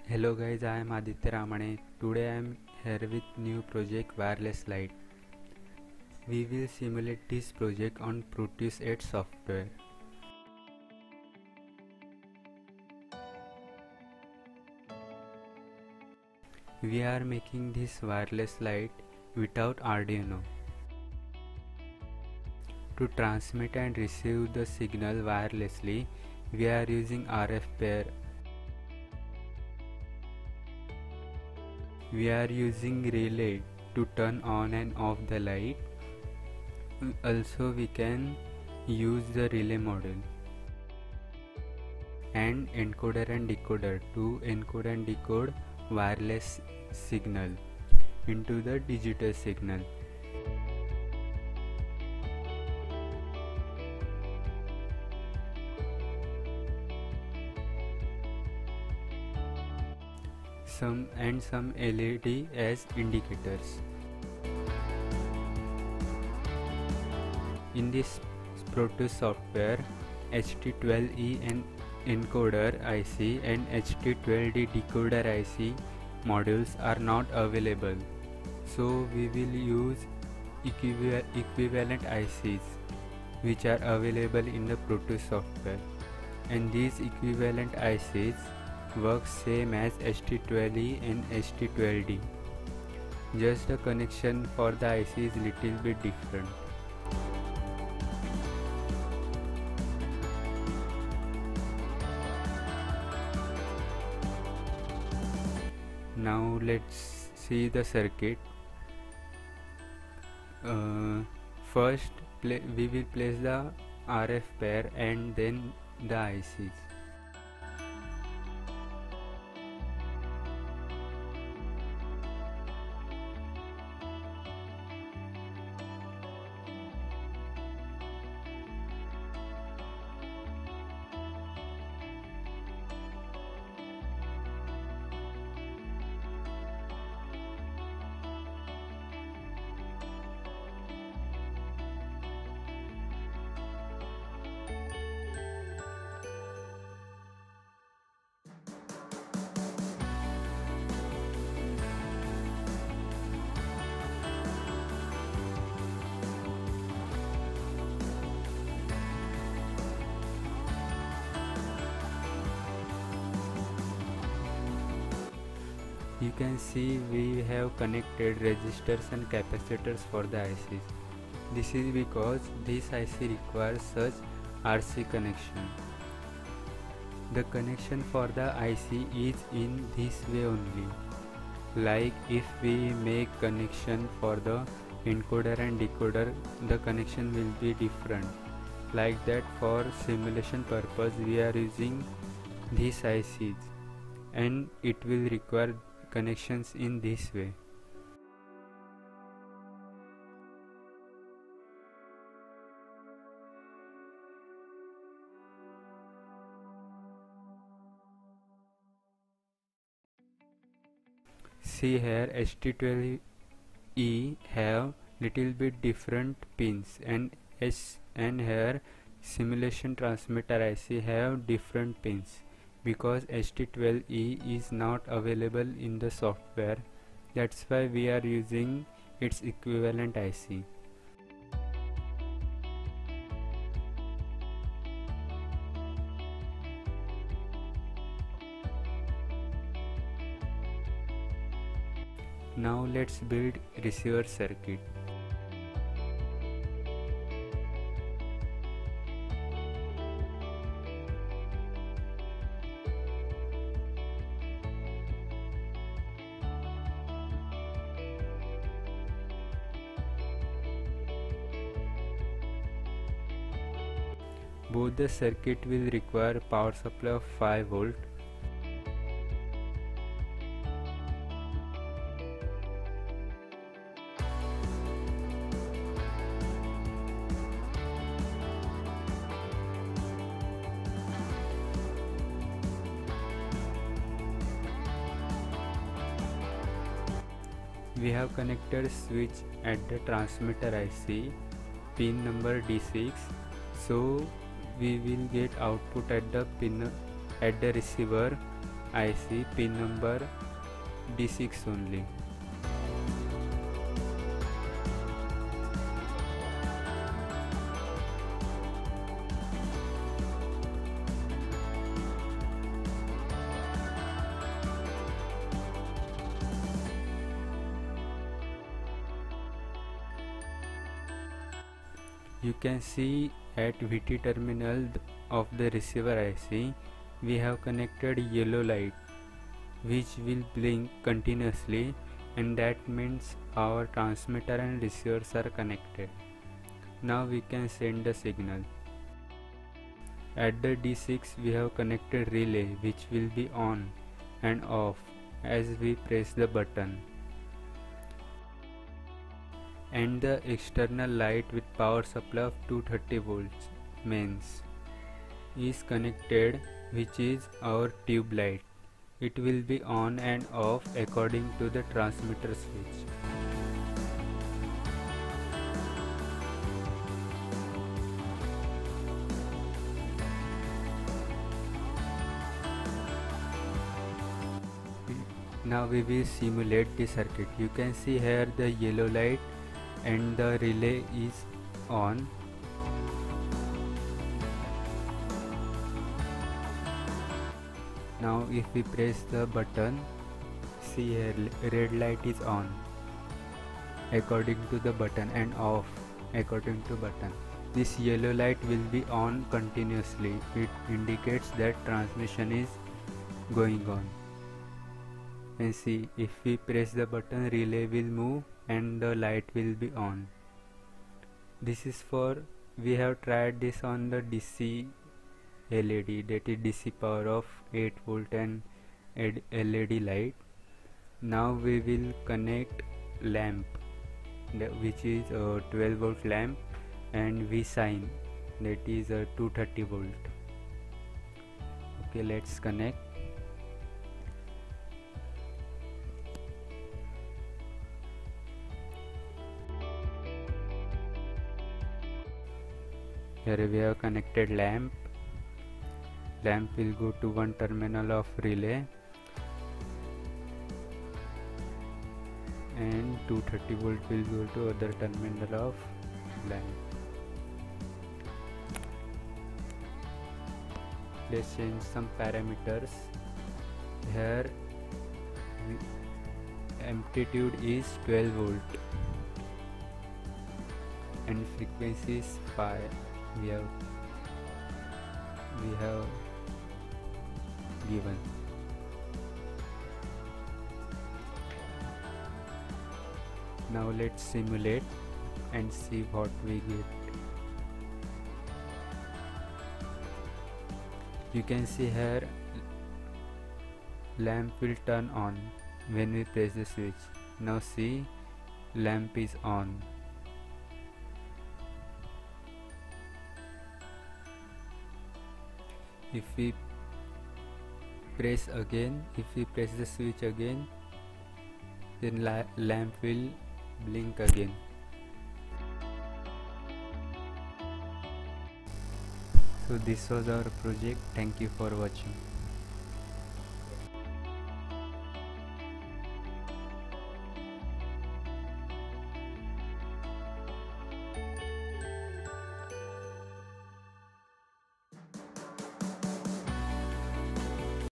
Hello guys, I am Aditya Ramane. Today I am here with new project Wireless Light. We will simulate this project on Proteus 8 software. We are making this wireless light without Arduino. To transmit and receive the signal wirelessly, we are using RF pair. We are using relay to turn on and off the light. Also we can use the relay module and encoder and decoder to encode and decode wireless signal into the digital signal. Some LED as indicators. In this Proteus software, HT12E and encoder IC and HT12D decoder IC modules are not available, so we will use equivalent ICs which are available in the Proteus software, and these equivalent ICs work same as HT12E and HT12D. Just the connection for the IC is little bit different. Now let's see the circuit. First we will place the RF pair and then the ICs. You can see we have connected resistors and capacitors for the ICs. This is because this IC requires such RC connection. The connection for the IC is in this way only. Like if we make connection for the encoder and decoder, the connection will be different. Like that, for simulation purpose we are using these ICs, and it will require connections in this way. See here, HT12E have little bit different pins, and here simulation transmitter IC have different pins. Because HT12E is not available in the software, that's why we are using its equivalent IC. Now let's build receiver circuit. Both the circuit will require power supply of 5 volt. We have connected switch at the transmitter IC pin number D6, so we will get output at the receiver IC pin number D6 only. You can see at VT terminal of the receiver IC we have connected yellow light which will blink continuously, and that means our transmitter and receivers are connected. Now we can send the signal. At the D6 we have connected relay which will be on and off as we press the button, and the external light with power supply of 230 volts mains is connected, which is our tube light. It will be on and off according to the transmitter switch. Now we will simulate the circuit. You can see here the yellow light and the relay is on. Now if we press the button, see here red light is on according to the button and off according to button. This yellow light will be on continuously. It indicates that transmission is going on. And see, if we press the button, relay will move and the light will be on. This is for, we have tried this on the DC LED, that is DC power of 8 volt and LED light. Now we will connect lamp, which is a 12 volt lamp, and V sign, that is a 230 volt. Okay, let's connect. Here we have connected lamp. Lamp will go to one terminal of relay and 230 volt will go to other terminal of lamp. Let's change some parameters. Here amplitude is 12 volt and frequency is 5. We have given. Now let's simulate and see what we get. You can see here lamp will turn on when we press the switch. Now see, lamp is on. If we press again, if we press the switch again, then lamp will blink again. So this was our project. Thank you for watching.